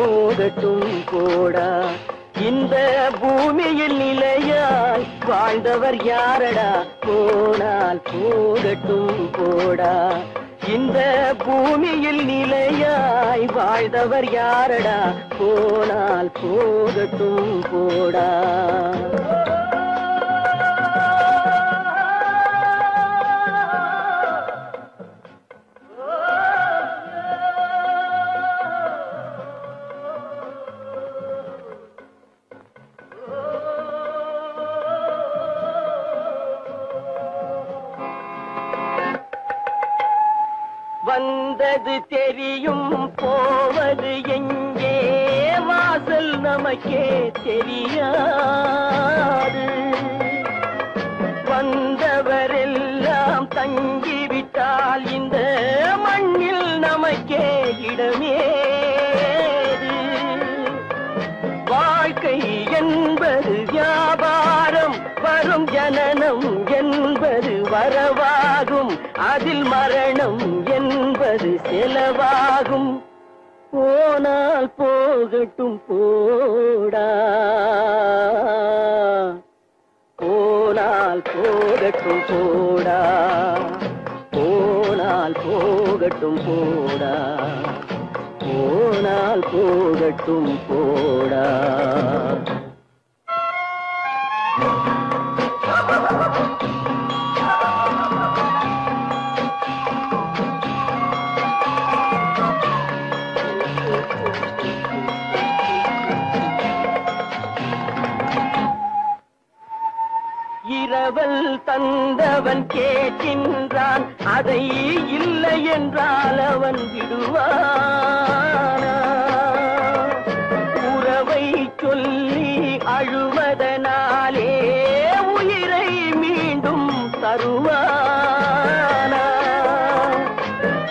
போகட்டும் போடா. இந்த பூமியில் நிலையாய் வாழ்ந்தவர் யாரடா, போனால் போகட்டும் போடா. இந்த பூமியில் நிலையாய் வாழ்ந்தவர் யாரடா, போனால் போகட்டும் போடா. வந்தது தெரியும் போவது எங்கே, வாசல் நமக்கே தெரியாது. வந்தவரெல்லாம் தங்கிவிட்டால் இந்த மண்ணில் நமக்கே இடமேது. வாழ்க்கை என்பது வியாபாரம், வரும் ஜனனம் என்பது வரவாகும், அதில் மரணம் என்பது செலவாகும். போனால் போகட்டும் போடா, போனால் போகட்டும் போடா, போனால் போகட்டும் போடா, போனால் போகட்டும் போடா. இரவல் தந்தவன் கேட்கின்றான், அதை இல்லை என்றால் அவன் விடுவானா? உறவை சொல்லி அழுவதனாலே உயிரை மீண்டும் தருவானா?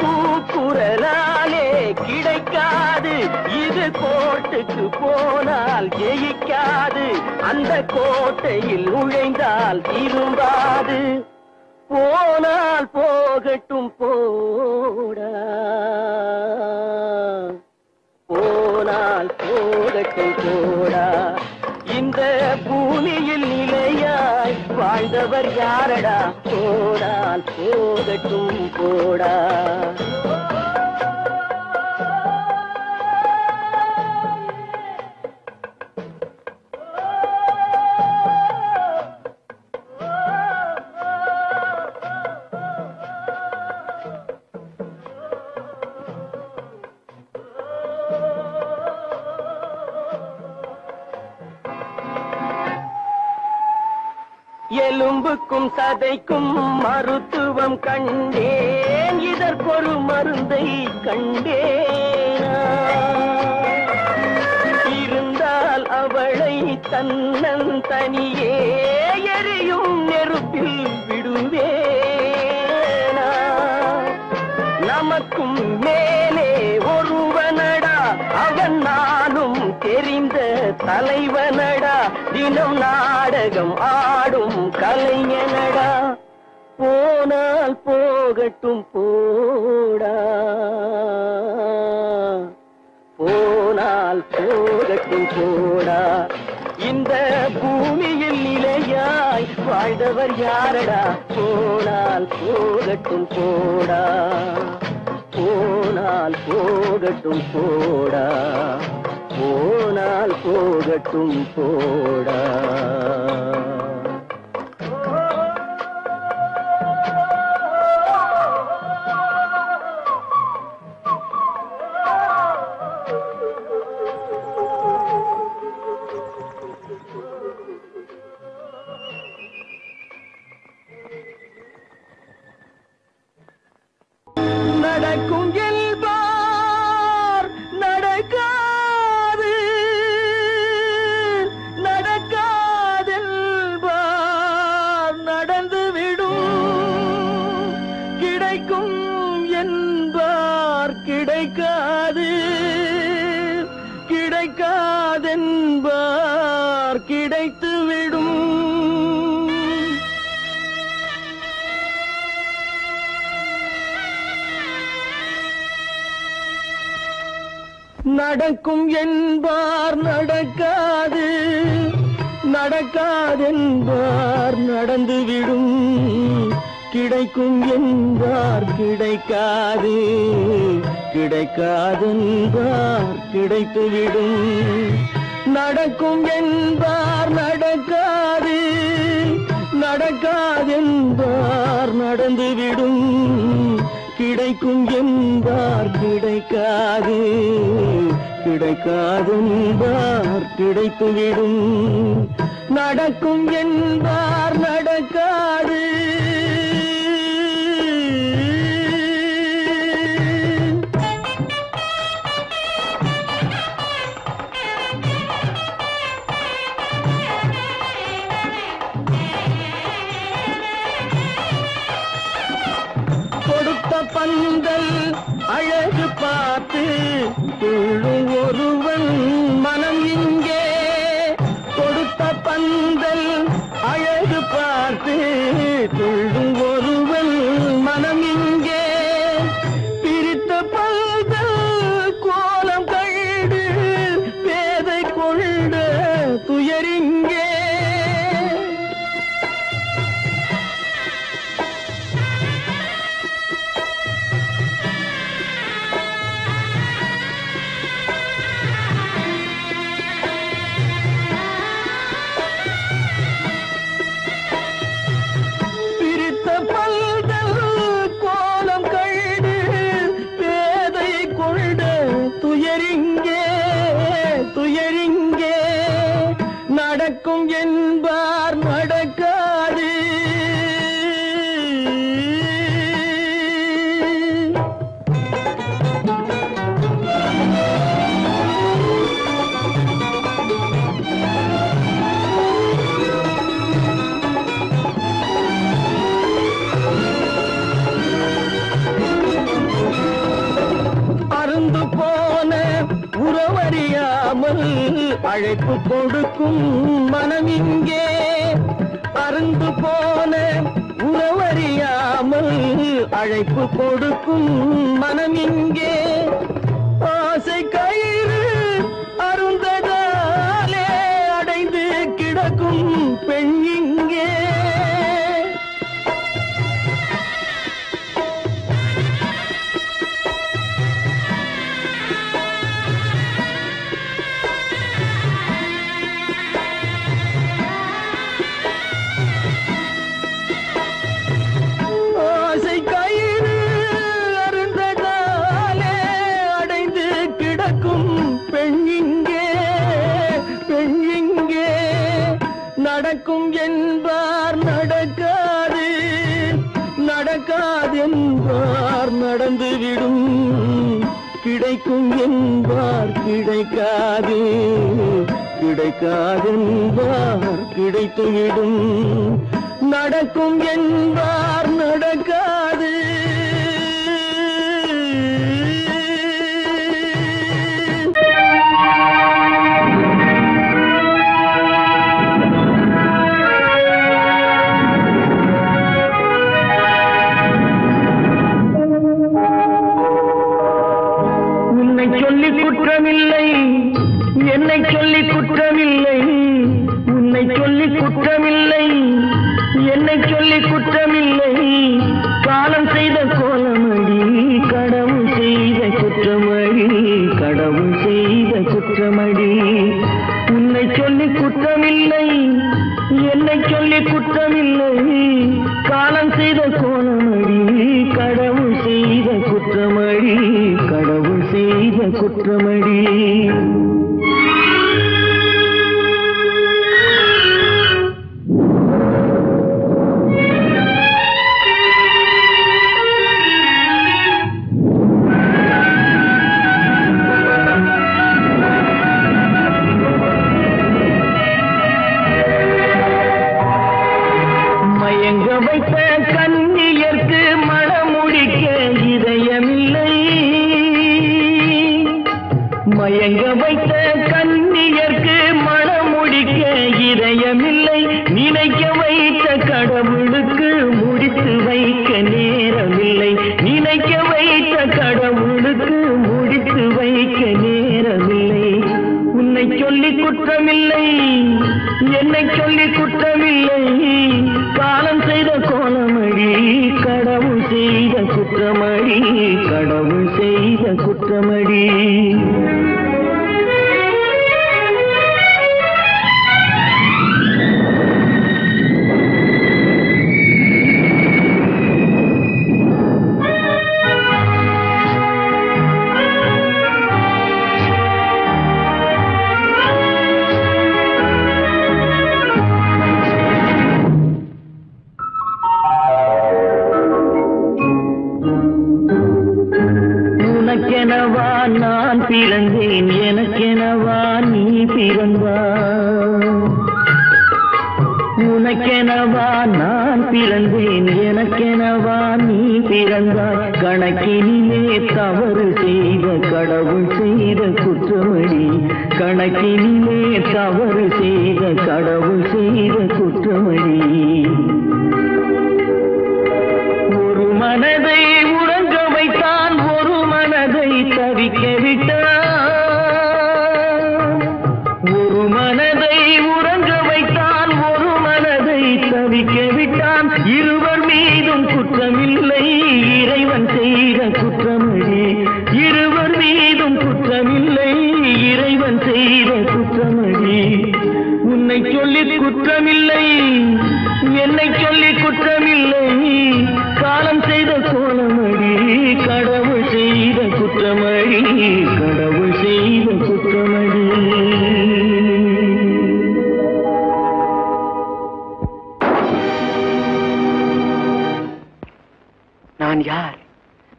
கூக்குரலாலே கிடைக்காது, இது கோர்ட்டுக்கு போனால் ஜெயிக்காது, அந்த கோட்டையில் நுழைந்தால் திரும்பாது. போனால் போகட்டும் போடா, போனால் போகட்டும் போடா. இந்த பூமியில் நிலையாய் வாழ்ந்தவர் யாரடா, போனால் போகட்டும் போடா. எலும்புக்கும் சதைக்கும் மருத்துவம் கண்டேன், இதற்கொரு மருந்தை கண்டேனா? இருந்தால் அவளை தன்னந்தனியே எரியும் நெருப்பில் விடுவேனா? நமக்கும் மேலே ஒருவனடா, அவன் நானும் தெரிந்த தலைவனடா, தினம் நாடகம் ஆடும் கலைஞனடா. போனால் போகட்டும் போடா, போனால் போகட்டும் போடா. இந்த பூமியில் நிலையாய் வாழ்ந்தவர் யாரடா, போனால் போகட்டும் போடா, போனால் போகட்டும் போடா, போனால் போகட்டும் போடா. நடக்கும் என்பார் நடக்காது, நடக்காதென்பார் நடந்துவிடும். கிடைக்கும் என்பார் கிடைக்காது, கிடைக்காதென்பார் கிடைத்துவிடும். நடக்கும் என்பார் நடக்காது, நடக்காதென்பார் நடந்துவிடும். கிடைக்கும் என்பார் கிடைக்காது, கிடைக்காதென்பார் கிடைத்துவிடும். நடக்கும் என்பார் நடக்காது, நடக்காதென்பார் நடந்துவிடும். கிடைக்கும் என்பார் கிடைக்காது, கிடைக்காதென்பார் கிடைத்துவிடும். நடக்கும் என்பார் நடக்காது. கொடுத்த பந்தல் அழகு பார்த்து துள்ளும் ஒருவன் மனம் இங்கே. கொடுத்த பந்தல் அழகு பார்த்து துள்ளும் ஒருவன் மனம் இங்கே. பிரித்த பந்தல் கோலம் கண்டு பேதை கொண்ட துயரிங்கே. துயரிங்கே நடக்கும் என்பார் நடக்காது. அருந்து போன உறவறியாமல் அழைப்பு கொடுக்கும் மனம் இங்கே. அருந்து போன உறவறியாமல் அழைப்பு கொடுக்கும் மனம் இங்கே. ஆசை கயிறு அருந்ததாலே அடைந்து கிடக்கும் பெண் இங்கே. நடக்கும் என்பார் நடக்காது, நடக்காதென்பார் நடந்துவிடும். கிடைக்கும் என்பார் கிடைக்காது, கிடைக்காதென்பார் கிடைத்துவிடும். நடக்கும் என்பார் நடக்காது. சொல்லி குற்றமில்லை, என்னை சொல்லி குற்றமில்லை. உன்னை சொல்லி குற்றமில்லை, என்னை சொல்லி குற்றமில்லை. காலம் செய்த கோலமடி, கடவுள் செய்த குற்றமடி, கடவுள் செய்த குற்றமடி. உன்னை சொல்லி குற்றமில்லை, என்னை சொல்லி குற்றமில்லை. காலம் செய்த கோலமடி, கடவுள் செய்த குற்றமடி, கடவுள் செய்த குற்றமடி. மயங்க வைத்த கன்னியர்க்கு மணமுடிக்க இதயமில்லை. மயங்க வைத்த கன்னியர்க்கு மணமுடிக்க இதயமில்லை. நினைக்க வைத்த கடவுளுக்கு முடித்து வைக்க நேரமில்லை. நினைக்க வைத்த கடவுளுக்கு முடித்து வைக்க நேரம் உன்னை சொல்லி குற்றமில்லை, என்னை சொல்லி குற்றமில்லை. காலம் செய்த கோலமடி, கடவுள் செய்த குற்றமடி, கடவுள் செய்த குற்றமடி. உனக்கெனவா நான் பிறந்தேன், எனக்கெனவா நீ பிறந்தாய். உனக்கெனவா நான் பிறந்தேன், எனக்கெனவா நீ பிறந்தாய். கணக்கினிலே தவறு செய்த கடவுள் செய்த குற்றமடி, கணக்கினிலே தவறு செய்த கடவுள் செய்த குற்றமடி. ஒரு மனதை உறங்க வைத்தான், ஒரு மனதை தவிக்க விட்டான். ஒரு மனதை உறங்க வைத்தான், ஒரு மனதை தவிக்க விட்டான். இருவர் மீதும் குற்றமில்லை, இறைவன் செய்த குற்றமடி. இருவர் மீதும் குற்றமில்லை, இறைவன் செய்த குற்றமடி. உன்னை சொல்லி குற்றமில்லை, என்னை சொல்லி குற்றமில்லை. காலம் செய்த கோலமடி, கடவுள் செய்த குற்றமடி, கடவுள் செய்த குற்றமடி. நான் யார்?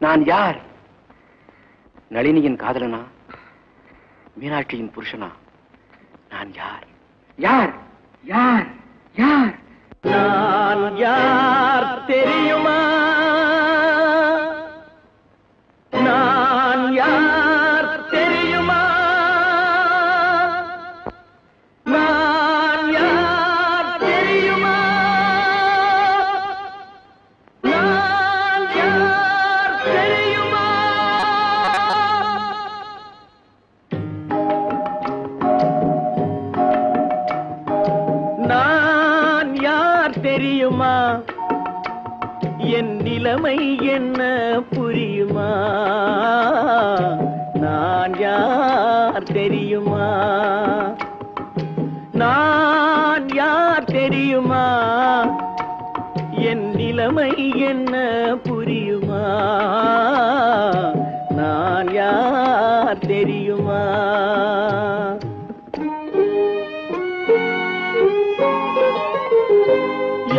நான் யார்? நளினியின் காதலனா? மீனாட்சியின் புருஷனா? நான் யார்? யார்? யார்? யார்? நான் யார் தெரியுமா? நான் யார் தெரியுமா? நான் யார் தெரியுமா? நான் யார் தெரியுமா? நான் யார் தெரியுமா? என் நிலைமை என்ன புரியுமா? நான் யார் தெரியுமா? நான் யார் தெரியுமா? என் நிலைமை என்ன புரியுமா? நான் யார் தெரியுமா?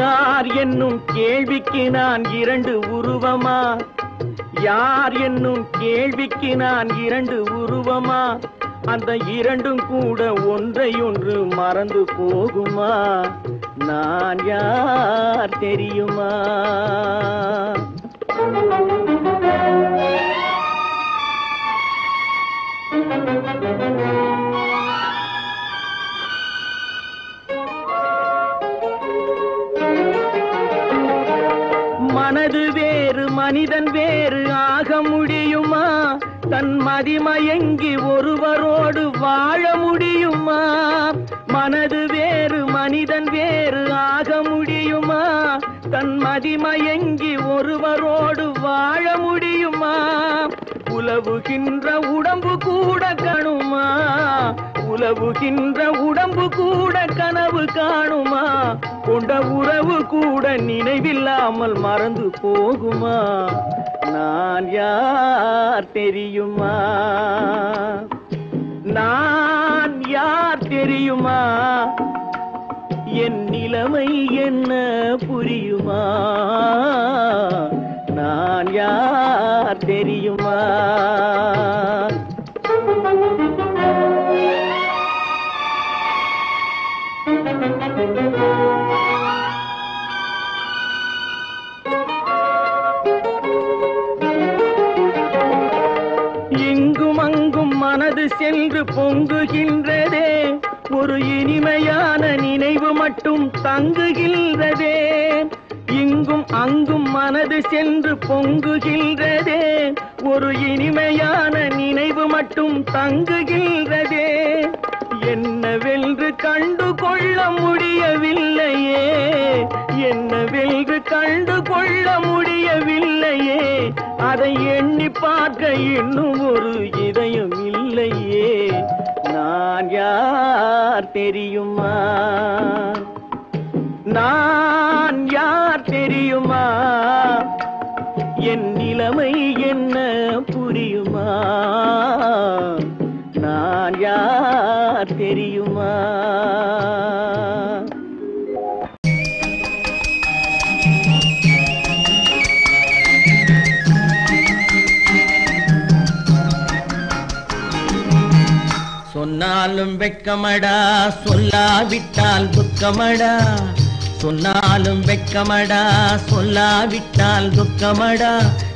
யார் என்னும் கேள்விக்கு நான் இரண்டு உருவமா? யார் என்னும் கேள்விக்கு நான் இரண்டு உருவமா? அந்த இரண்டும் கூட ஒன்றையொன்று மறந்து போகுமா? நான் யார் தெரியுமா? மனது வேறு மனிதன் வேறு ஆக முடியுமா? தன் மதிமயங்கி ஒருவரோடு வாழ முடியுமா? மனது வேறு மனிதன் வேறு ஆக முடியுமா? தன் மதிமயங்கி ஒருவரோடு வாழ முடியுமா? உலவுகின்ற உடம்பு கூட கணுமா? உலவுகின்ற உடம்பு கூட கனவு காணுமா? கொண்ட உறவு கூட நினைவில்லாமல் மறந்து போகுமா? நான் யார் தெரியுமா? நான் யார் தெரியுமா? என் நிலைமை என்ன புரியுமா? நான் யார் தெரியுமா? இங்கும் அங்கும் மனது சென்று பொங்குகின்றதே, ஒரு இனிமையான நினைவு மட்டும் தங்குகின்றதே. இங்கும் அங்கும் மனது சென்று பொங்குகின்றதே, ஒரு இனிமையான நினைவு மட்டும் தங்குகின்றதே. என்னவென்று கண்டு கொள்ள முடியவில்லையே, என்னவென்று கண்டு கொள்ள முடியவில்லையே, அதை எண்ணி பார்க்க இன்னும் ஒரு இதயம் இல்லையே. நான் யார் தெரியுமா, நான் யார் தெரியுமா, என் நிலைமை என்ன புரியுமா, நான் யார் தெரியுமா. சொன்னாலும் வெட்கமடா, சொல்லாவிட்டால் துக்கமடா, சொன்னாலும் வெட்கமடா, சொல்லாவிட்டால் துக்கமடா,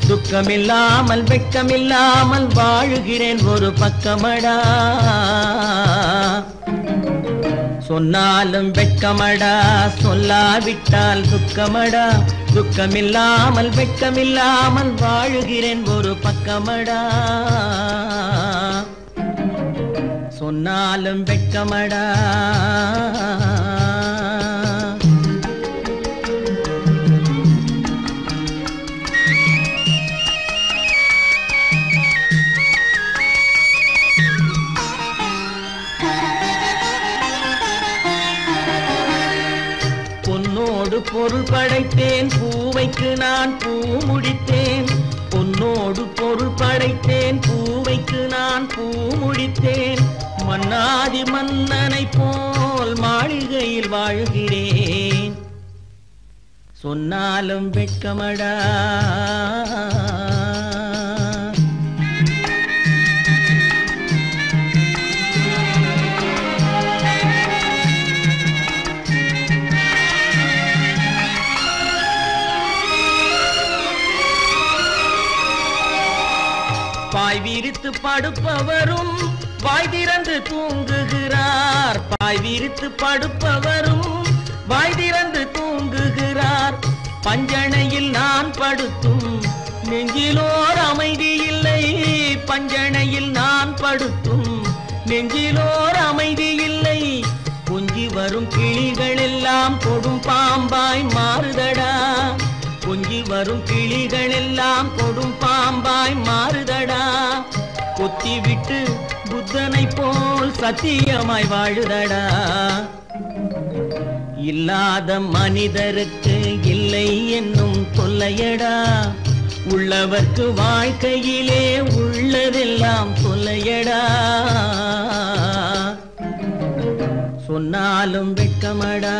துக்கமில்லாமல் வெட்கமில்லாமல் வாழுகிறேன் ஒரு பக்கமடா. சொன்னாலும் வெட்கமடா, சொல்லாவிட்டால் துக்கமடா, துக்கமில்லாமல் வெட்கமில்லாமல் வாழுகிறேன் ஒரு பக்கமடா. சொன்னாலும் வெட்கமடா. பொன்னோடு பொருள் படைத்தேன், பூவைக்கு நான் பூ முடித்தேன். பொன்னோடு பொருள் படைத்தேன், பூவைக்கு நான் பூ முடித்தேன். மன்னாதி மன்னனை போல் மாளிகையில் வாழ்கிறேன். சொன்னாலும் வெட்கமடா. பாய் விரித்து படுப்பவரும் வாய் திறந்து தூங்குகிறார். பாய் விரித்து படுப்பவரும் வாய் திறந்து தூங்குகிறார். பஞ்சணையில் நான் படுத்தும் நெஞ்சிலோர் அமைதி இல்லை. பஞ்சணையில் நான் படுத்தும் நெஞ்சிலோர் அமைதி இல்லை. கொஞ்சி வரும் கிளிகள் எல்லாம் கொடும் பாம்பாய் மாறுதடா. கொஞ்சி வரும் கிளிகள் எல்லாம் கொடும் பாம்பாய் மாறுதடா. கொத்தி விட்டு புத்தனை போல் சத்தியமாய் வாழுதடா. இல்லாத மனிதருக்கு இல்லை என்னும் தொல்லையடா. உள்ளவர்க்கு வாழ்க்கையிலே உள்ளதெல்லாம் தொல்லையடா. சொன்னாலும் வெட்கமடா.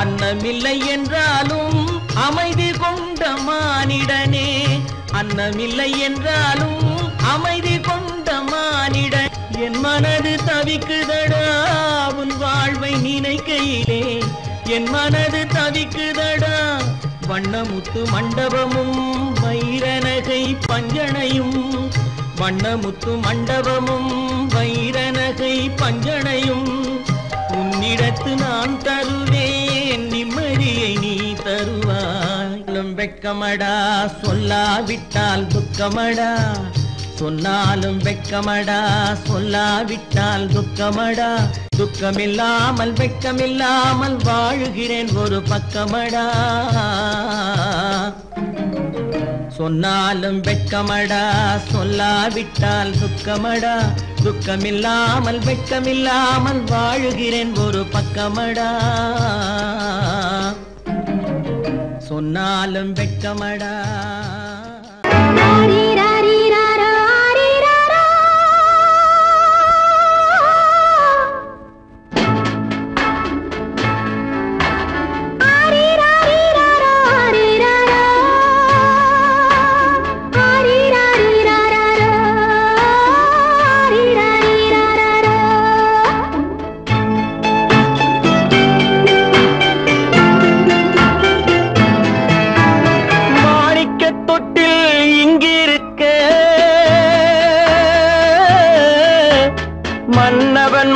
அன்னமில்லை என்றாலும் அமைதி கொண்ட மானிடனே. அன்னமில்லை என்றாலும் அமைதி கொண்ட மானிடன். என் மனது தவிக்குதடா உன் வாழ்வை நினைக்கையிலே. என் மனது தவிக்குதடா. வண்ணமுத்து மண்டபமும் வைரநகை பஞ்சனையும். வண்ணமுத்து மண்டபமும் வைரநகை பஞ்சனையும். உன்னிடத்து நான் தருவேன், நிம்மதியை நீ தருவாய். வெட்கமடா, சொல்லாவிட்டால் துக்கமடா. சொன்னாலும் வெட்கமடா, சொல்லாவிட்டால் துக்கமடா. துக்கமில்லாமல் வெட்கமில்லாமல் வாழுகிறேன் ஒரு பக்கமடா. சொன்னாலும் வெட்கமடா, சொல்லாவிட்டால் துக்கமடா. துக்கமில்லாமல் வெட்கமில்லாமல் வாழுகிறேன் ஒரு பக்கமடா. சொன்னாலும் வெட்கமடா.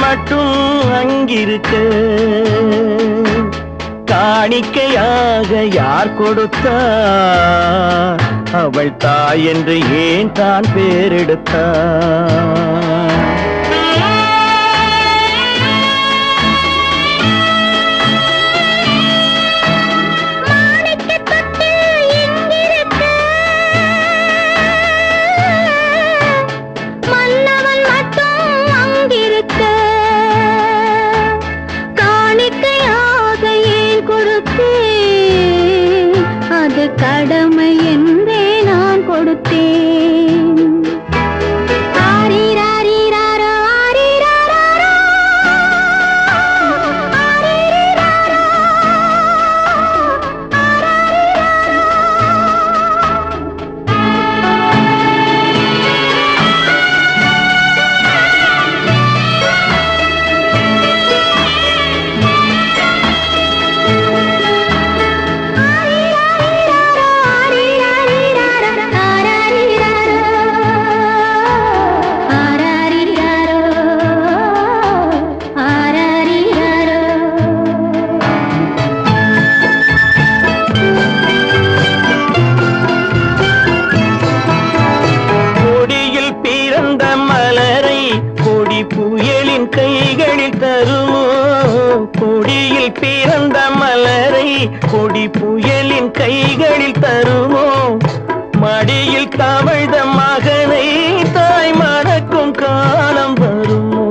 மட்டும் அங்கிருக்க காணிக்கையாக யார் கொடுத்தா அவள் தாய் என்று ஏன் தான் பேரெடுத்தா கடமை என்றே நான் கொடுத்தேன். ஆரிராரிராரோ, ஆரிராரோ, ஆரிராரோ, கைகளில் தருமோ கொடியில் பிறந்த மலரை கொடி புயலின் கைகளில் தருமோ மடியில் தவழ்ந்த மகனை தாய் மறக்கும் காலம் வருமோ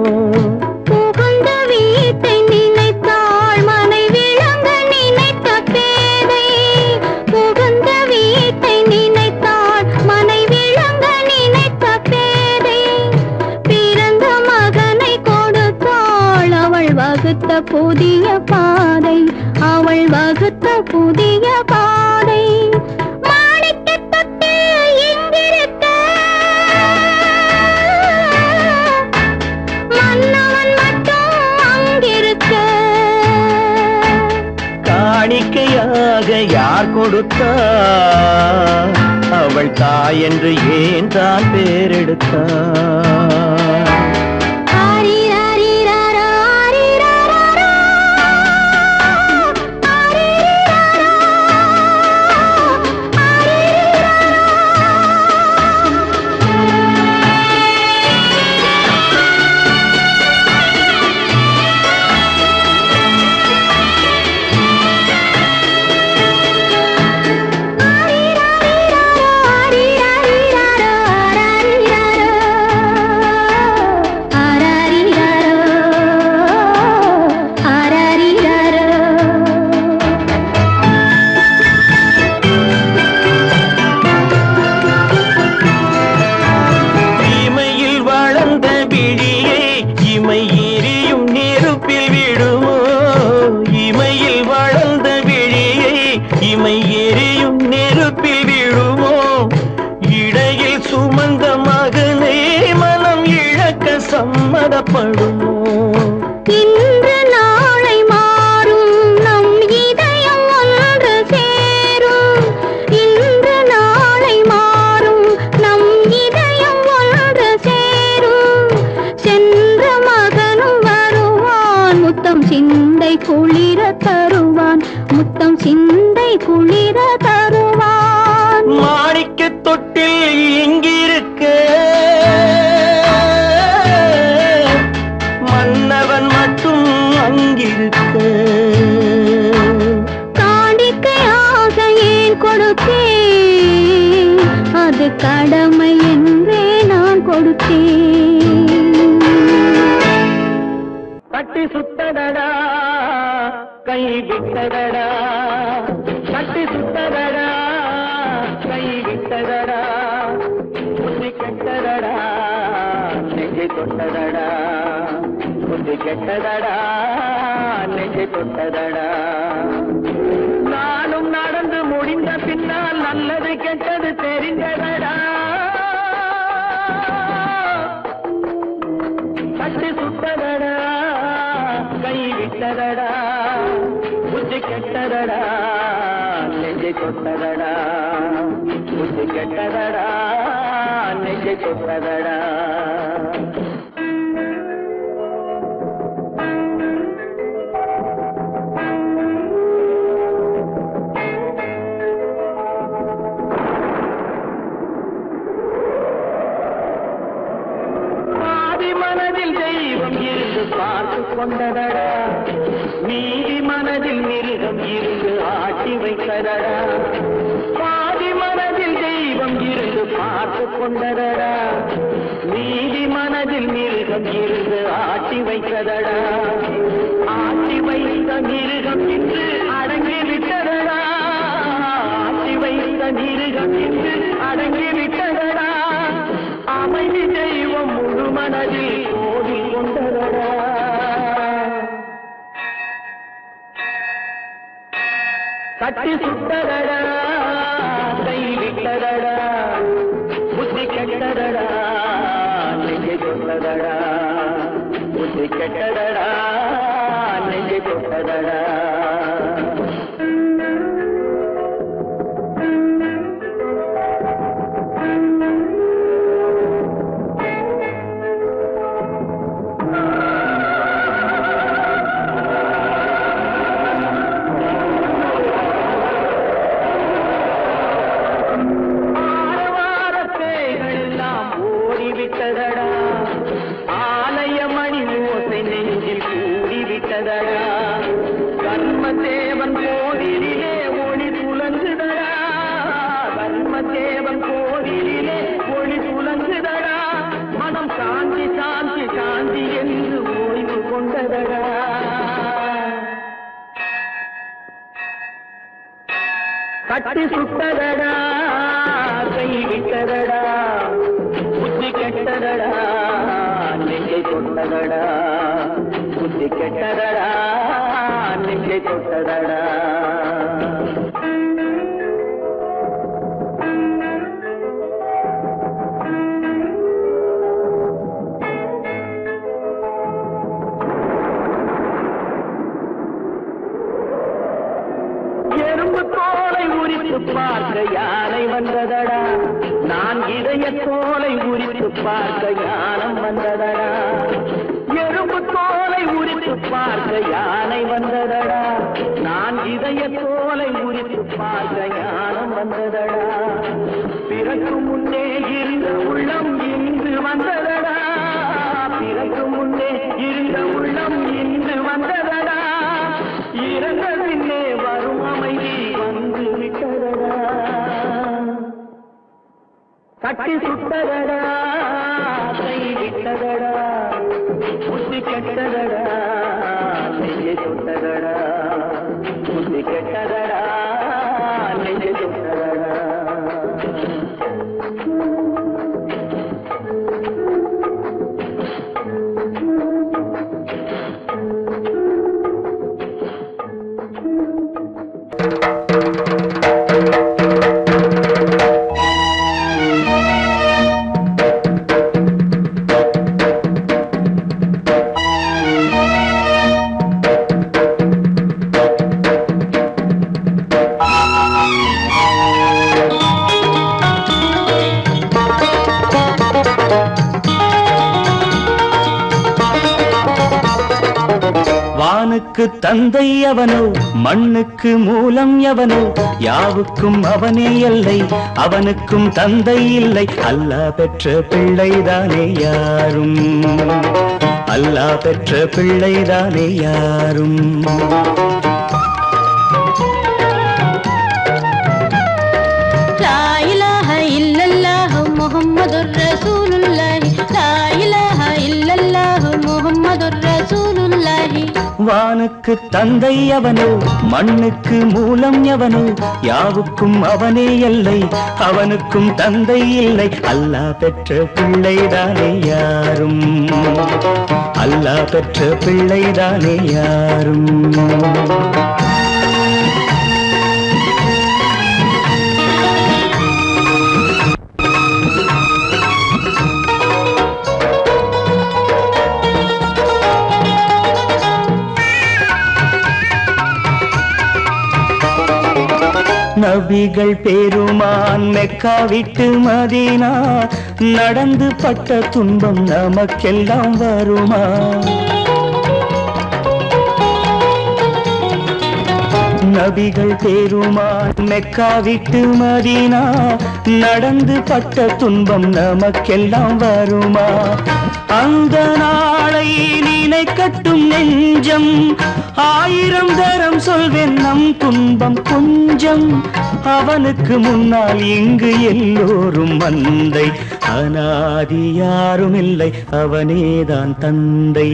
புகுந்த வீட்டை நினைத்தாள் மனை விளங்க நினைத்த பேதை புகுந்த வீட்டை நினைத்தாள் மனை விளங்க நினைத்த பேதை பிறந்த மகனை கொடுத்தாள் அவள் வகுத்த புதிய பாதை அவள் வகுத்த புதிய பாதை காணிக்கையாக யார் கொடுத்தா அவள் தாய் என்று ஏன் தான் பேரெடுத்தா சம்மதப்படுமோ இன்று நாளை மாறும் நம் இதயம் ஒன்று சேரும் இன்று நாளை மாறும் நம் இதயம் ஒன்று சேரும் சென்ற மகனும் வருவான் முத்தம் சிந்தை குளிர தருவான் முத்தம் சிந்தை குளிர தருவான் மாணிக்க தொட்டில் இங்கிருக்க காணிக்கையாக ஏன் கொடுத்தேன் அது கடமை என்றே நான் கொடுத்தேன். கட்டி சுத்தடடா கை விட்டதடா கட்டி சுத்தடடா கை விட்டதடா புத்தி கெட்டதடா நெஞ்சை தொட்டதடா புத்தி கெட்டதடா நெஞ்சை தொட்டதடா நானும் நடந்து முடிந்த பின்னால் நல்லது கெட்டது தெரிந்ததடா கட்டி சுட்டதடா கை விட்டதடா புத்தி கெட்டதடா நெஞ்சை தொட்டதடா புத்தி கெட்டதடா நெஞ்சை தொட்டதடா பார்த்து கொண்டதடா மீதி மனதில் மிருகம் இருந்து ஆட்டி வைத்ததடா பாதி மனதில் தெய்வம் இருந்து பார்த்து கொண்டதடா மீதி மனதில் மிருகம் இருந்து ஆட்டி வைத்ததடா ஆட்டி வைத்த மிருகம் இன்று அடங்கி விட்டதடா ஆட்டி வைத்த மிருகம் இன்று அடங்கி விட்டதடா அமைதி தெய்வம் முழு மனதில் கோவில் கொண்டதடா கட்டி சுட்டதடா கை விட்டதடா புத்தி கெட்டதடா நெஞ்சை கொண்டதடா புத்தி கெட்டதடா நெஞ்சை கொண்டதடா ஆலயமணி ஓசை நெஞ்சில் கூடிவிட்டதடா கர்மதேவன் கோவிலிலே ஒளி புலங்குதடா கர்மதேவன் கோவிலிலே ஒளி புலங்குதடா மனம் சாந்தி சாந்தி சாந்தி என்று ஓய்வு கொண்டதடா கட்டி சுட்டதடா கை விட்டதடா புத்தி கெட்டதடா நெஞ்சை தொட்டதடா புத்தி கெட்டதடா நெஞ்சை தொட்டதடா எறும்பு தோலை உரித்து பார்க்க யானை வந்ததடா நான் இதய தோலை உரித்து பார்க்க யானம் வந்ததடா எறும்பு தோலை உரித்து பார்க்க யானை வந்ததடா நான் இதய தோலை உரித்து பார்க்க யானம் வந்ததடா பிறகு முன்னே இருந்த உள்ளம் இன்று வந்ததடா பிறகு முன்னே இருந்த உள்ளம் இன்று வந்ததடா இறந்த பின்னே வரும் அமைதி வந்து விட்டதடா கட்டி சுட்டதடா கை விட்டதடா புத்தி கெட்டதடா நெஞ்சை சுட்டதடா புத்தி கெட்டதடா நெஞ்சை சுட்டதடா வானுக்கு தந்தை அவனோ மண்ணுக்கு மூலம் எவனோ யாவுக்கும் அவனே எல்லை அவனுக்கும் தந்தை இல்லை அல்லாஹ் பெற்ற பிள்ளைதானே யாரும் அல்லாஹ் பெற்ற பிள்ளைதானே யாரும் லா இலாஹ இல்லல்லாஹ் முஹம்மதுர் ரசூலுல்லாஹ் லா இலாஹ இல்லல்லாஹ் முஹம்மதுர் ரசூலுல்லாஹ் வானுக்கு தந்தை அவனோ மண்ணுக்கு மூலம் எவனோ யாவுக்கும் அவனே எல்லை அவனுக்கும் தந்தை இல்லை அல்லாஹ் பெற்ற பிள்ளைதானே யாரும் அல்லாஹ் பெற்ற பிள்ளைதானே யாரும் நபிகள் பெருமான் மெக்கா விட்டு மதீனா நடந்து பட்ட துன்பம் நமக்கெல்லாம் வருமா நபிகள் பெருமான் மெக்கா விட்டு மதீனா நடந்து பட்ட துன்பம் நமக்கெல்லாம் வருமா? அந்த நாளை நினைக்கட்டும் நெஞ்சம், 1000 தரம் சொல்வேன் நம் துன்பம் கொஞ்சம். அவனுக்கு முன்னால் இங்கு எல்லோரும் மந்தை, அனாதி யாரும் இல்லை அவனேதான் தந்தை,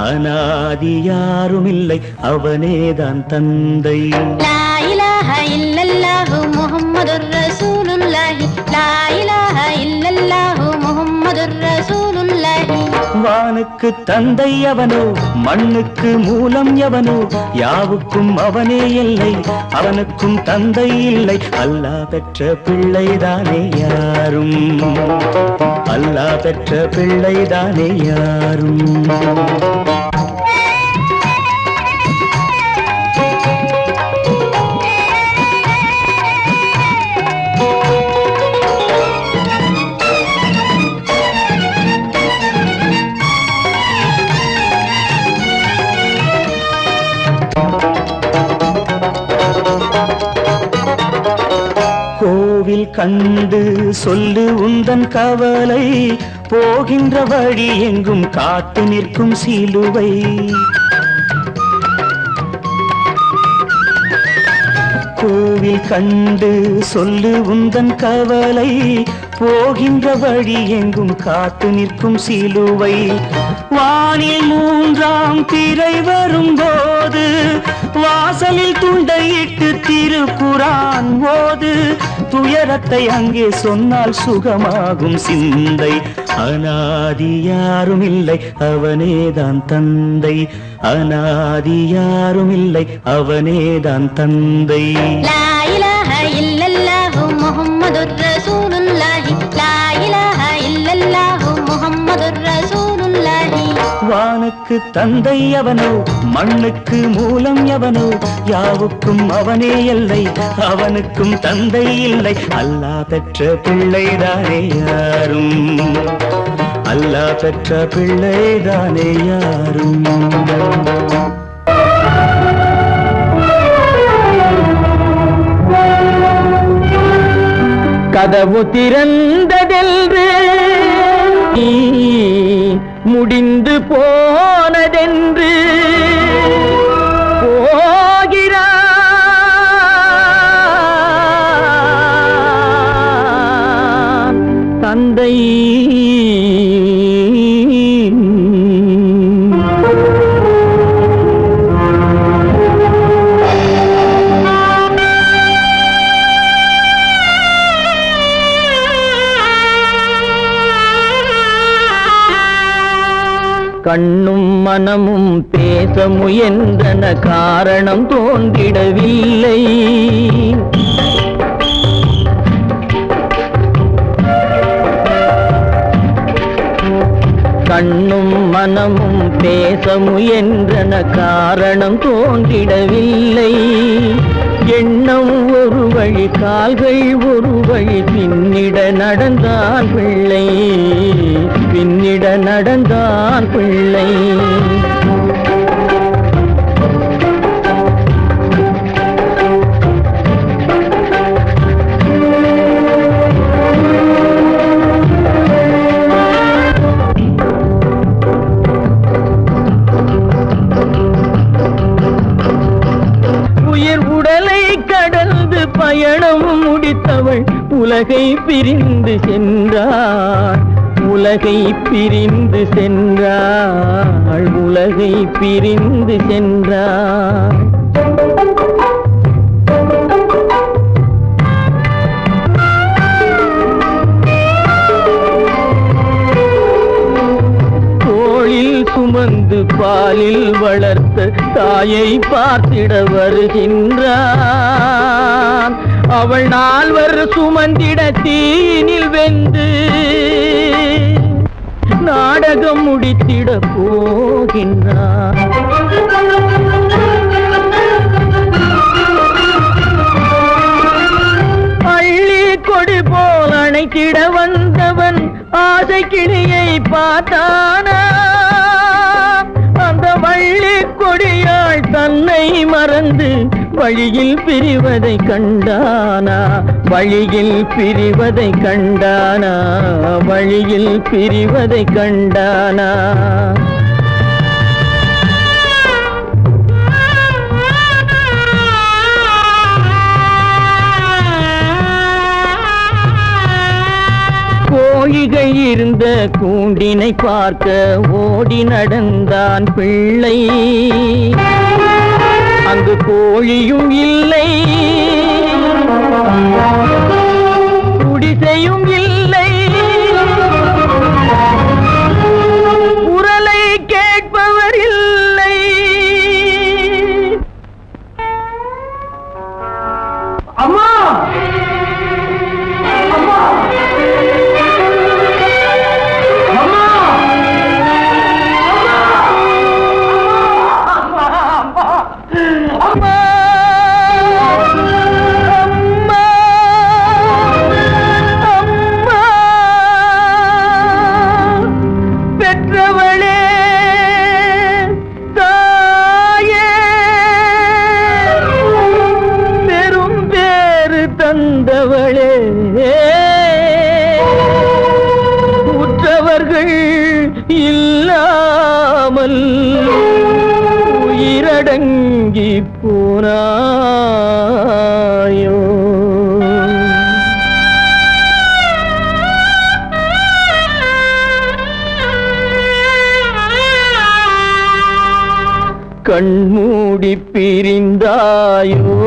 அனாதி யாரும் இல்லை அவனேதான் தந்தை. லா இலாஹ இல்லல்லாஹு முஹம்மதுர் ரசூலுல்லாஹி, லா இலாஹ இல்லல்லாஹு முஹம்மதுர் ரசூலுல்லாஹி. வானுக்கு தந்தை அவனோ, மண்ணுக்கு மூலம் எவனோ, யாவுக்கும் அவனே இல்லை, அவனுக்கும் தந்தை இல்லை. அல்லாஹ் பெற்ற பிள்ளைதானே யாரும், அல்லாஹ் பெற்ற பிள்ளைதானே யாரும். கோவில் கண்டு சொல்லு உந்தன் கவலை, போகின்ற வழி எங்கும் காத்து நிற்கும் சிலுவை. கோவில் கண்டு சொல்லு உந்தன் கவலை, போகின்ற வழி எங்கும் காத்து நிற்கும் சிலுவை. வானில் 3ஆம் பிறை வரும்போது, வாசலில் துண்டையிட்டு திருக்குரான் ஓது. துயரத்தை அங்கே சொன்னால் சுகமாகும் சிந்தை, அனாதி யாரும் இல்லை அவனேதான் தந்தை, அனாதி யாரும் இல்லை அவனேதான் தந்தை. லா இலாஹ இல்லல்லாஹு முஹம்மதுர் ரசூலுல்லாஹி, லா இலாஹ இல்லல்லாஹு முஹம்மதுர் ரசூலுல்லாஹி. வானுக்கு தந்தை அவனோ, மண்ணுக்கு மூலம் எவனோ, யாவுக்கும் அவனே இல்லை, அவனுக்கும் தந்தை இல்லை. அல்லாஹ் பெற்ற பிள்ளைதானே யாரும், அல்லாஹ் பெற்ற பிள்ளைதானே யாரும். கதவு திறந்ததென்று முடிந்து போனதென்று போகிறான் தந்தை. கண்ணும் மனமும் பேச முயன்றன, காரணம் தோன்றிடவில்லை. கண்ணும் மனமும் பேச முயன்றன, காரணம் தோன்றிடவில்லை. எண்ணம் ஒரு வழி, கால்கள் ஒரு வழி, பின்னிட நடந்தான் பிள்ளை, பின்னிட நடந்தான் பிள்ளை. பயணம் முடித்தவள் உலகை பிரிந்து சென்றாள், உலகை பிரிந்து சென்றாள், உலகை பிரிந்து சென்றாள். தோளில் சுமந்து பாலில் வளர்த்த தாயை பார்த்திட வருகின்றான். அவள் 4 சுமந்திட தீனில் வெந்து நாடகம் முடித்திட போகின்றான். அள்ளி கொடி போல் அணைத்திட வந்தவன் ஆசை கிளியை பார்த்தானா? அந்த வள்ளி கொடியாள் தன்னை மறந்து வழியில் பிரிவதை கண்டானா வழியில் பிரிவதை கண்டானா வழியில் பிரிவதை கண்டானா கோழிகள் இருந்த கூண்டினை பார்க்க ஓடி நடந்தான் பிள்ளை அங்கு கோழியும் இல்லை குடிசையும் இல்லை குரலை கேட்பவர் இல்லை அம்மா தந்தவளே உற்றவர்கள் இல்லாமல் உயிரடங்கி போனாயோ கண்மூடி பிரிந்தாயோ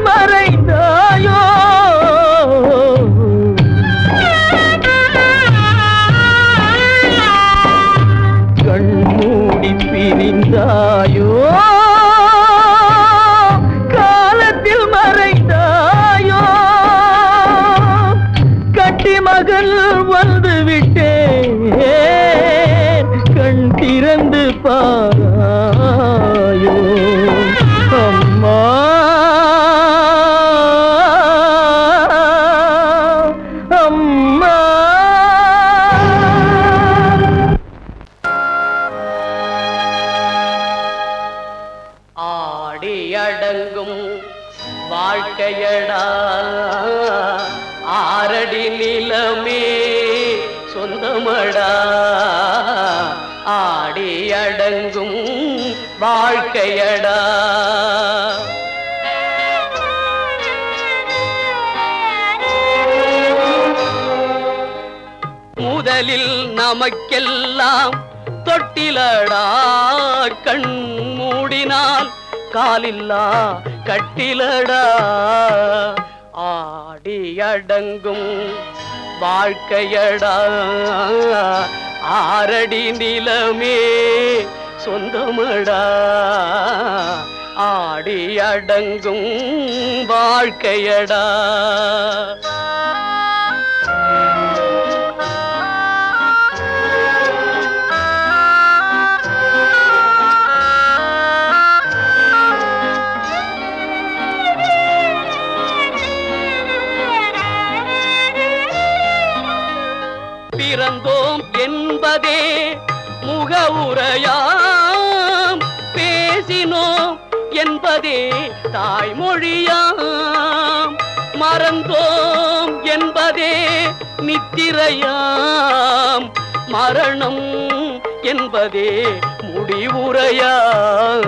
மறைந்தாயோ கண்மூடி பிரிந்தாயோ காலத்தில் மறைந்தாயோ கட்டி மகள் வந்து விட்டேன் கண் திறந்து பாராயோ அம்மா அடங்கும் வாழ்க்கையடா ஆரடி நிலமே சொந்தமடா ஆடி அடங்கும் வாழ்க்கையடா முதலில் நமக்கெல்லாம் தொட்டிலடா கண் மூடினால் காலில்லா கட்டிலடா ஆடி அடங்கும் வாழ்க்கையடா ஆரடி நிலமே சொந்தமடா ஆடி அடங்கும் வாழ்க்கையடா பிறந்தோம் என்பதே முகவுரையாம் பேசினோம் என்பதே தாய்மொழியாம் மறந்தோம் என்பதே நித்திரையாம் மரணம் என்பதே முடிவுரையாம்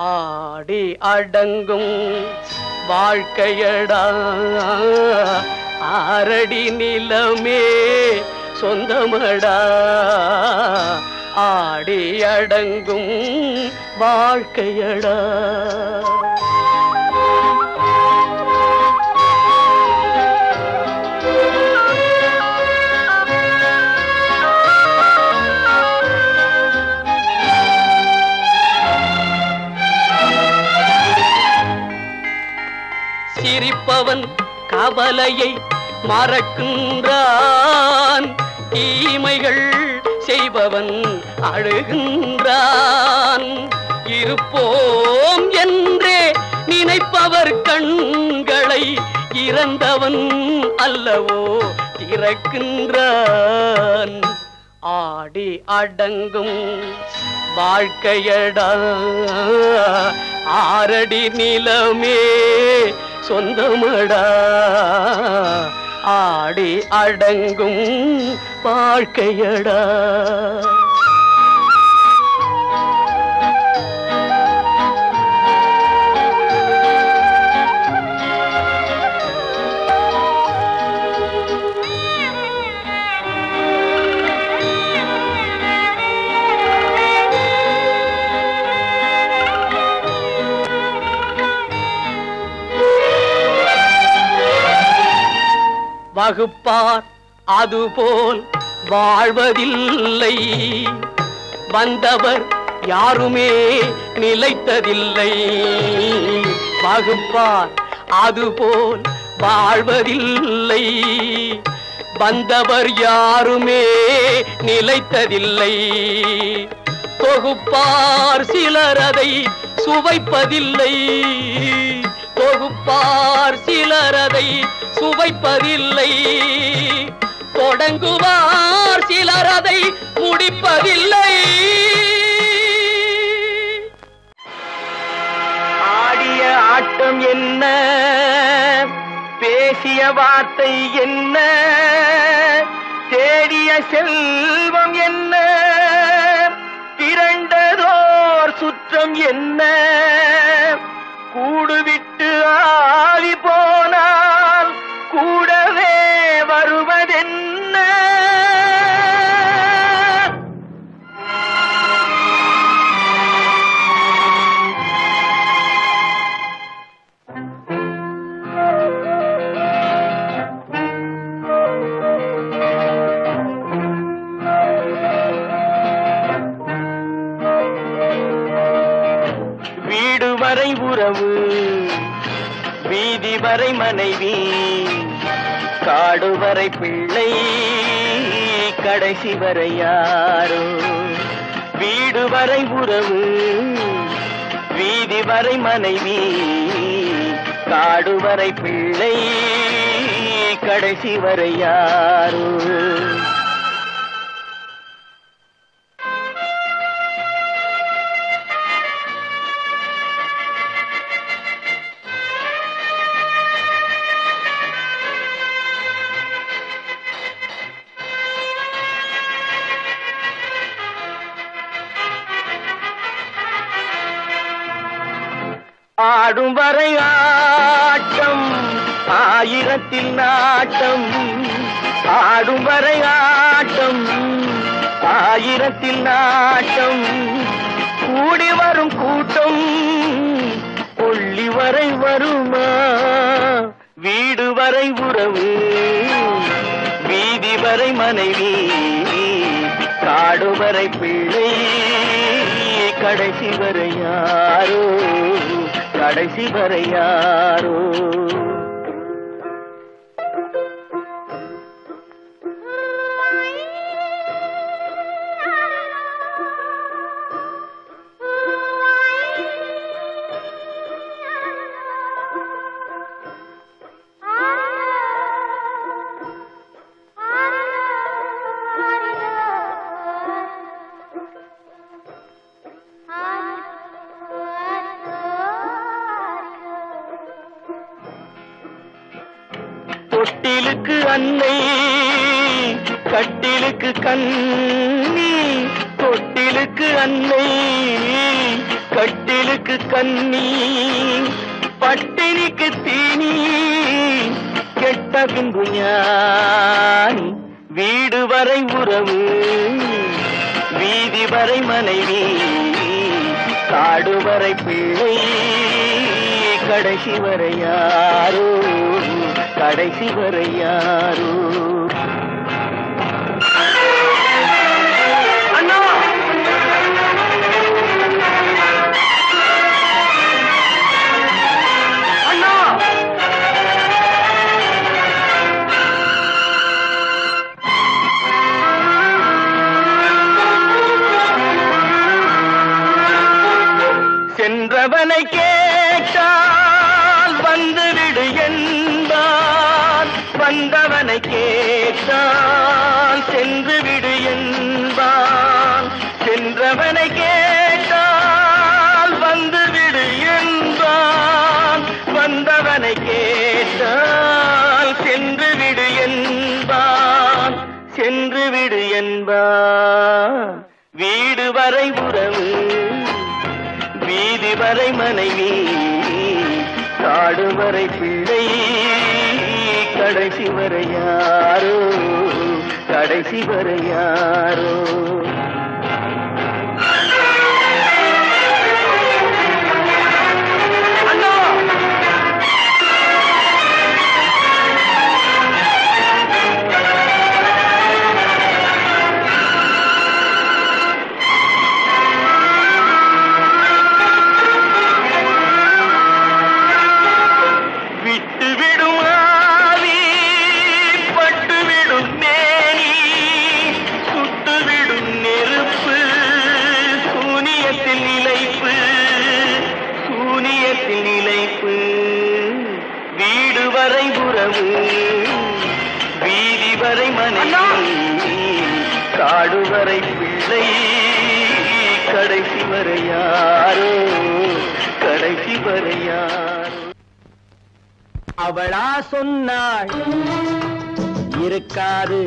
ஆடி அடங்கும் வாழ்க்கையடா ஆரடி நிலமே சொந்தமடா ஆடி அடங்கும் வாழ்க்கையடா சிரிப்பவன் கவலையை மறக்கின்றான் தீமைகள் செய்பவன் அழுகின்றான் இருப்போம் என்றே நினைப்பவர் கண்களை இறந்தவன் அல்லவோ திறக்கின்றான் ஆடி அடங்கும் வாழ்க்கையடா ஆரடி நிலமே சொந்தமடா ஆடி அடங்கும் வாழ்க்கையடா. வகுப்பார் அதுபோல் வாழ்வதில்லை, வந்தவர் யாருமே நிலைத்ததில்லை. வகுப்பார் அதுபோல் வாழ்வதில்லை, வந்தவர் யாருமே நிலைத்ததில்லை. தொகுப்பார் சிலர் அதை சுவைப்பதில்லை, தொகுப்பார் சிலர் அதை சுவைப்பதில்லை. தொடங்குவார் சிலர் அதை முடிப்பதில்லை. ஆடிய ஆட்டம் என்ன, பேசிய வார்த்தை என்ன, தேடிய செல்வம் என்ன, திரண்டதோர் சுற்றம் என்ன, கூடுவிட்டு ஆவி போனால் கூடவே வருவதென்ன. வீடு வரை உறவு, வீதி வரை மனைவி, காடு வரை பிள்ளை, கடைசி வரை யாரோ. வீடு வரை உறவு, வீதி வரை மனைவி, காடு வரை பிள்ளை, கடைசி வரை யாரோ. ஆடும் வரை ஆட்டம், ஆயிரத்தில் நாட்டம், ஆடும் வரை ஆட்டம், ஆயிரத்தில் நாட்டம், கூடி வரும் கூட்டம் கொள்ளி வரை வருமா. வீடு வரை உறவு, வீதி வரை மனைவி, காடு வரை பிள்ளை, கடைசி வரை யாரோ, கடைசி வரை யாரோ. தொட்டிலுக்கு அன்னை, கட்டிலுக்கு கண்ணி, தொட்டிலுக்கு அன்னை, கட்டிலுக்கு கண்ணி, பட்டினிக்கு தீனி, கெட்ட பின்பு ஞானி. வீடு வரை உறவு, வீதி வரை மனைவி, காடு வரை பிள்ளை, கடைசி வரை யாரோ, கடைசி வரை யாரோ. அண்ணா அண்ணா, சென்றவனை கேட்டால் வந்துவிடு என்பான், வந்தவனை கேட்டால் சென்று விடு என்பான். சென்றவனை விடு என்பார். வீடு வரை உறவு, வீதி வரை மனைவி, காடு வரை பிள்ளை, கடைசி வரை யாரோ, கடைசி வரை யாரோ. வீதி வரை மனைவி, காடு வரை பிள்ளை, கடைசி வரை யாரோ, கடைசி வரை யாரோ. அவளா சொன்னாள் இருக்காது,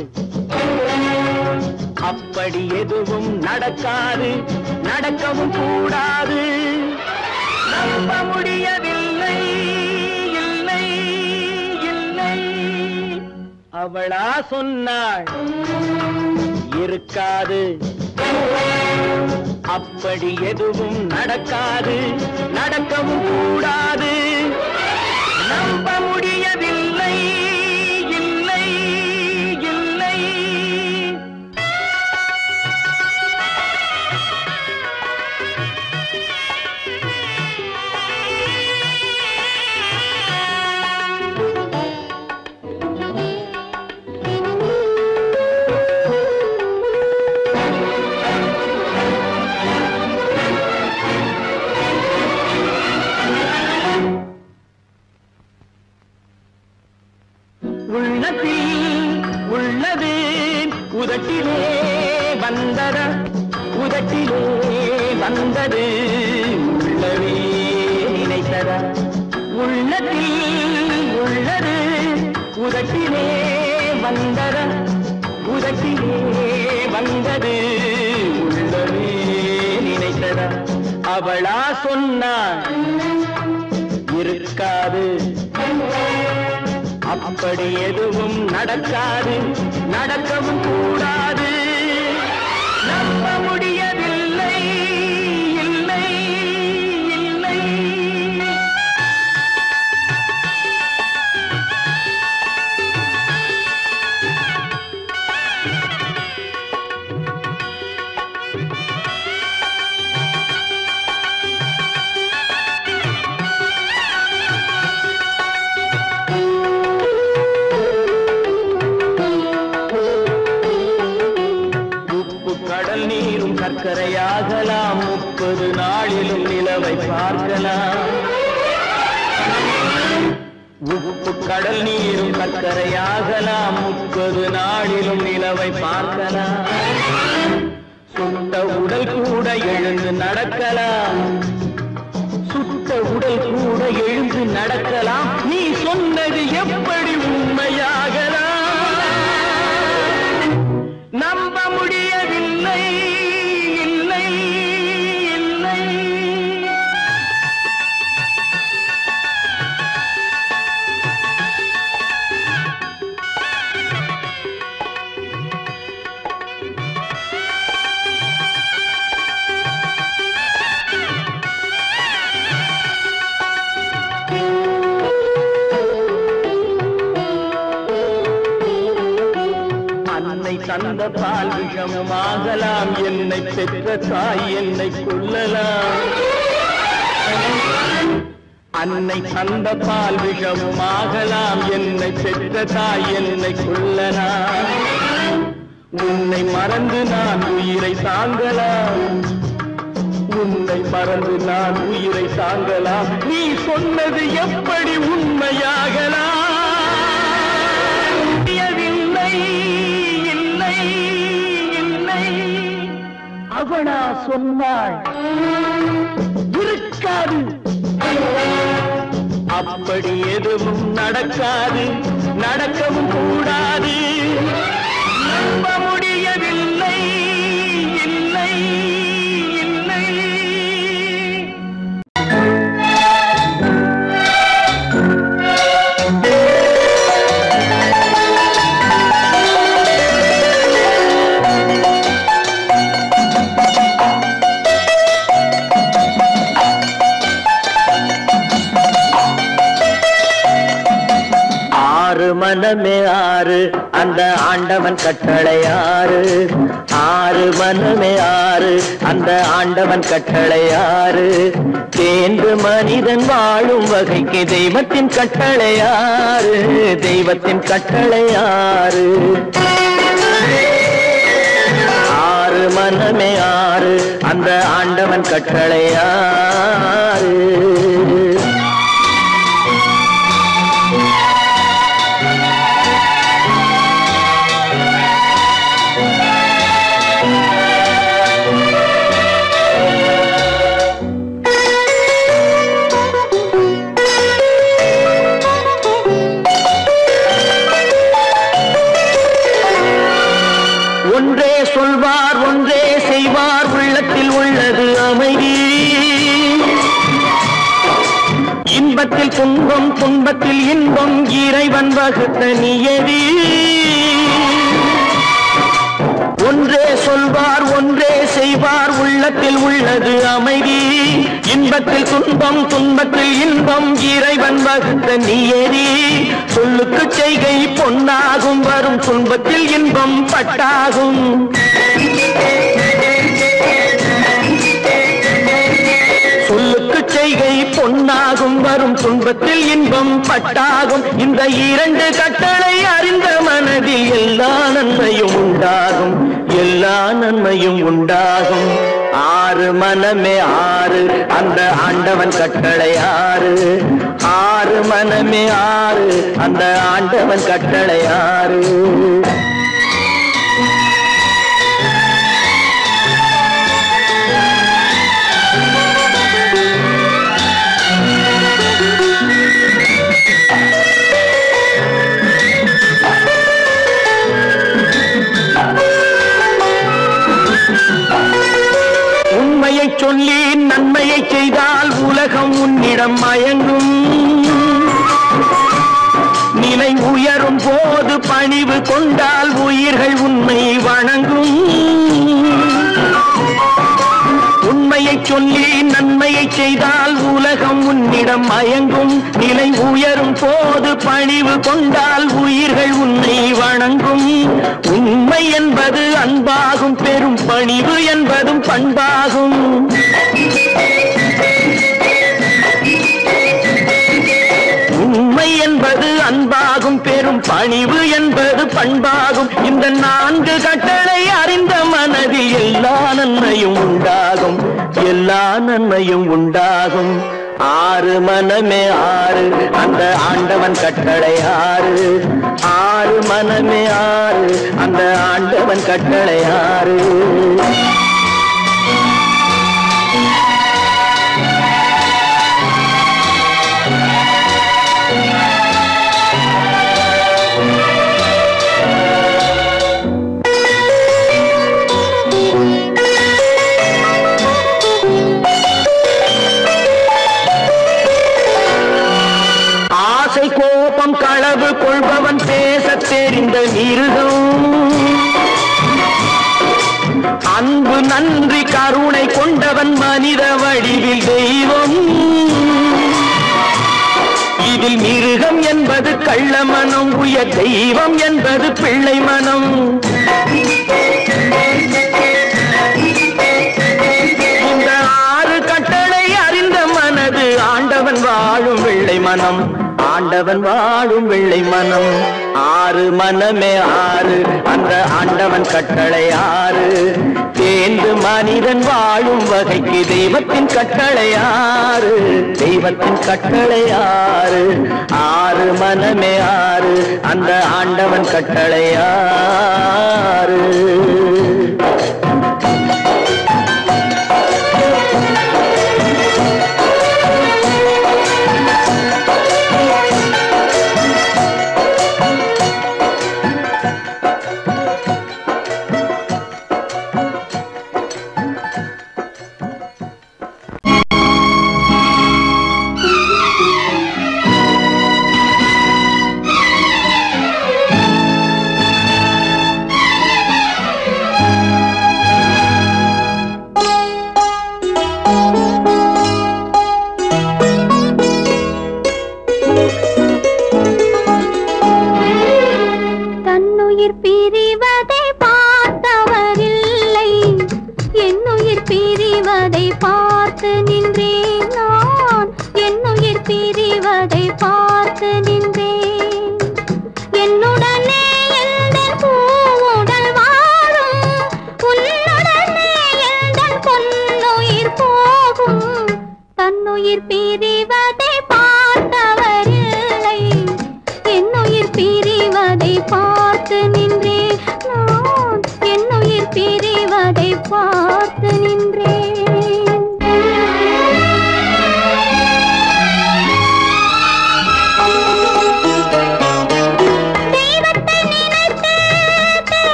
அப்படி எதுவும் நடக்காது, நடக்கவும் கூடாது. நம்ப முடியவில்லை, இல்லை இல்லை. அவளா சொன்னாள் இருக்காது, அப்படி எதுவும் நடக்காது, நடக்கவும் கூடாது. நம்ப முடியவில்லை, இல்லை இல்லை. உள்ளது உதட்டிலே வந்தத, உதட்டிலே வந்தது உள்ளவே நினைத்தத. உள்ளத்தில் உள்ளது உதட்டிலே வந்தத, உதட்டிலே வந்தது உள்ளவே நினைத்தத. அவளா சொன்னாள் இருக்காது, அப்படி எதுவும் நடக்காது, நடக்கவும் கூடாது. நம்ப முடியவில்லை, இல்லை இல்லை. சர்க்கரையாகலாம், 30 நாளிலும் நிலவை பார்க்கலாம். உப்பு கடல் நீரும் சர்க்கரையாகலாம், 30 நாளிலும் நிலவை பார்க்கலாம். சுட்ட உடல் கூட எழுந்து நடக்கலாம், சுட்ட உடல் கூட எழுந்து நடக்கலாம். நீ சொன்னது எப்படி உண்மையாகலாம்? நம்ப முடியவில்லை, இல்லை இல்லை. தந்த பால் விஷமாகலாம், என்னை பெற்ற தாய் என்னை கொல்லலாம். அன்னை தந்த பால் விஷமாகலாம், என்னை பெற்ற தாய் என்னை கொல்லலாம். உன்னை மறந்து நான் உயிரை தாங்கலாம், உன்னை மறந்து நான் உயிரை தாங்கலாம். நீ சொன்னது எப்படி உண்மையாகலாம்? அவளா சொன்னாள் இருக்காது, அப்படி எதுவும் நடக்காது, நடக்கவும் கூடாது. நம்ப முடியும். ஆறு மனமே ஆறு அந்த ஆண்டவன் கட்டளை ஆறு. ஆறு மனமே ஆறு அந்த ஆண்டவன் கட்டளை ஆறு. தேர்ந்து மனிதன் வாழும் வகைக்கு தெய்வத்தின் கட்டளை ஆறு. தெய்வத்தின் கட்டளை ஆறு. ஆறு மனமே ஆறு அந்த ஆண்டவன் கட்டளை ஆறு. ஒன்றே சொல்வார் ஒன்றே செய்வார் உள்ளத்தில் உள்ளது அமைதி. இன்பத்தில் துன்பம் துன்பத்தில் இன்பம் இறைவன் வகுத்த நியதி. ஒன்றே சொல்வார் ஒன்றே செய்வார் உள்ளத்தில் உள்ளது அமைதி. இன்பத்தில் துன்பம் துன்பத்தில் இன்பம் இறைவன் வகுத்த நியதி. சொல்லுக்கு செய்கை பொன்னாகும் வரும் துன்பத்தில் இன்பம் பட்டாகும். சொல்லுக்கு செய்கை பொன்னாகும் வரும் துன்பத்தில் இன்பம் பட்டாகும். இந்த இரண்டு கட்டளை அறிந்த மனதில் எல்லா நன்மையும் உண்டாகும். எல்லா நன்மையும் உண்டாகும். ஆறு மனமே ஆறு அந்த ஆண்டவன் கட்டளை ஆறு. ஆறு மனமே ஆறு அந்த ஆண்டவன் கட்டளை ஆறு. உண்மையை சொல்லி நன்மையை செய்தால் உலகம் உன்னிடம் மயங்கும். நிலை உயரும் போது பணிவு கொண்டால் உயிர்கள் உன்னை வணங்கும். உண்மையை சொல்லி நன்மையை செய்தால் உலகம் உன்னிடம் மயங்கும். நிலை உயரும் போது பணிவு கொண்டால் உயிர்கள் உன்னை வணங்கும். உண்மை என்பது அன்பாகும். பெரும் பணிவு என்பதும் பண்பாகும். உண்மை என்பது அன்பாகும். பெரும் பணிவு என்பது பண்பாகும். இந்த நான்கு கட்டளை அறிந்த மனதில் எல்லா நன்மையும் உண்டாகும். எல்லா நன்மையும் உண்டாகும். ஆறு மனமே ஆறு அந்த ஆண்டவன் கட்டளை ஆறு. ஆறு மனமே ஆறு அந்த ஆண்டவன் கட்டளை ஆறு. கோபம் களவு கொள்பவன் பேசத் தெரிந்த மிருகம். அன்பு நன்றி கருணை கொண்டவன் மனித வடிவில் தெய்வம். இதில் மிருகம் என்பது கள்ள மனம். உயர் தெய்வம் என்பது பிள்ளை மனம். இந்த ஆறு கட்டளை அறிந்த மனது ஆண்டவன் வாழும் வெள்ளை மனம். ஆண்டவன் வாழும் வெள்ளை மனம். ஆறு மனமே ஆறு அந்த ஆண்டவன் கட்டளை ஆறு. தேர்ந்து மனிதன் வாழும் வகைக்கு தெய்வத்தின் கட்டளை ஆறு. தெய்வத்தின் கட்டளை ஆறு. ஆறு மனமே ஆறு அந்த ஆண்டவன் கட்டளை ஆறு.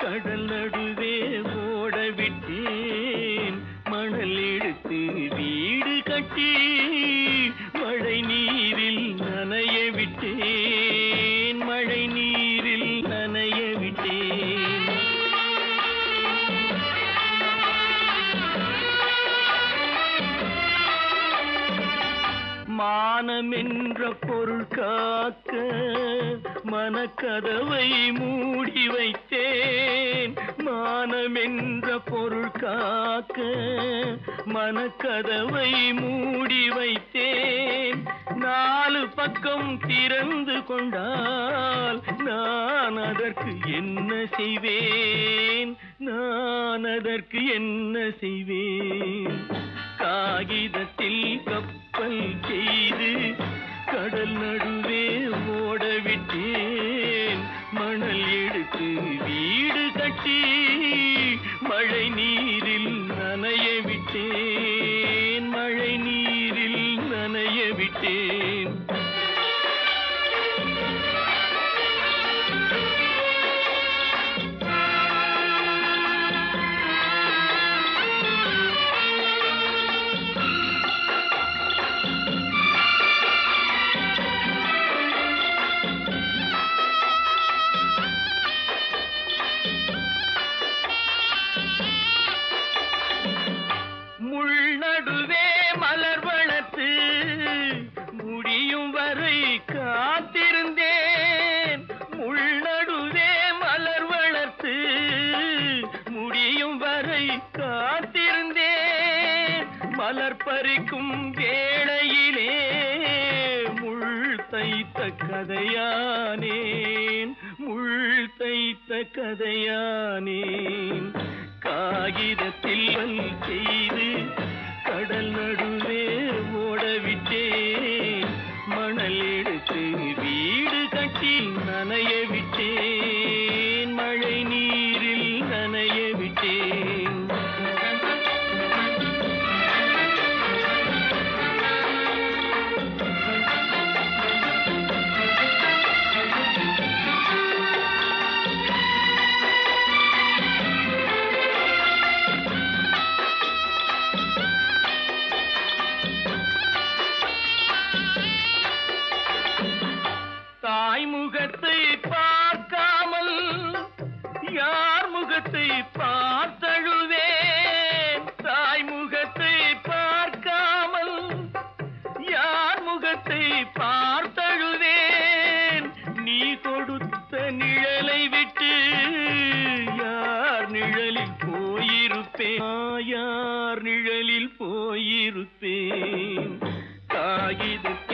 கடல் நடுவே ஓட விட்டேன் மணல் எடுத்து வீடு கட்டி மழை நீரில் நனைய விட்டேன் மழை நீரில் நனைய விட்டேன் மானம் என்ற பொருள் காக்க மனக்கதவை மூடி வைத்தேன் மானம் என்ற பொருள் காக்க மனக்கதவை மூடி வைத்தேன் நாலு பக்கம் திறந்து கொண்டால் நான் அதற்கு என்ன செய்வேன் நான் அதற்கு என்ன செய்வேன் காகிதத்தில் கப்பல் செய்து கடல் நடுவே ஓட விட்டேன் மணல் எடுத்து வீடு கட்டி மழை நீரில் நனைய விட்டேன் மழை நீரில் நனைய விட்டேன் நடுவே மலர் வளர்த்து முடியும் வரை காத்திருந்தேன் முள் நடுவே மலர் வளர்த்து முடியும் வரை காத்திருந்தேன் மலர் பறிக்கும் வேளையிலே முள் தைத்த கதையானேன் முள் தைத்த கதையானேன் காகிதத்தில் செய்து கடல் நடுவே ஓடவிட்டேன் மணல் எடுத்து வீடு கட்டி நனைய விட்டேன் மழை நீரில் நனைய விட்டேன் தாய் முகத்தை பார்க்காமல் யார் முகத்தை பார்த்தழுவேன் தாய் முகத்தை பார்க்காமல் யார் முகத்தை பார்த்தழுவேன் நீ கொடுத்த நிழலை விட்டு யார் நிழலில் போயிருப்பேன் யார் நிழலில் போயிருப்பேன் காகிதத்தில்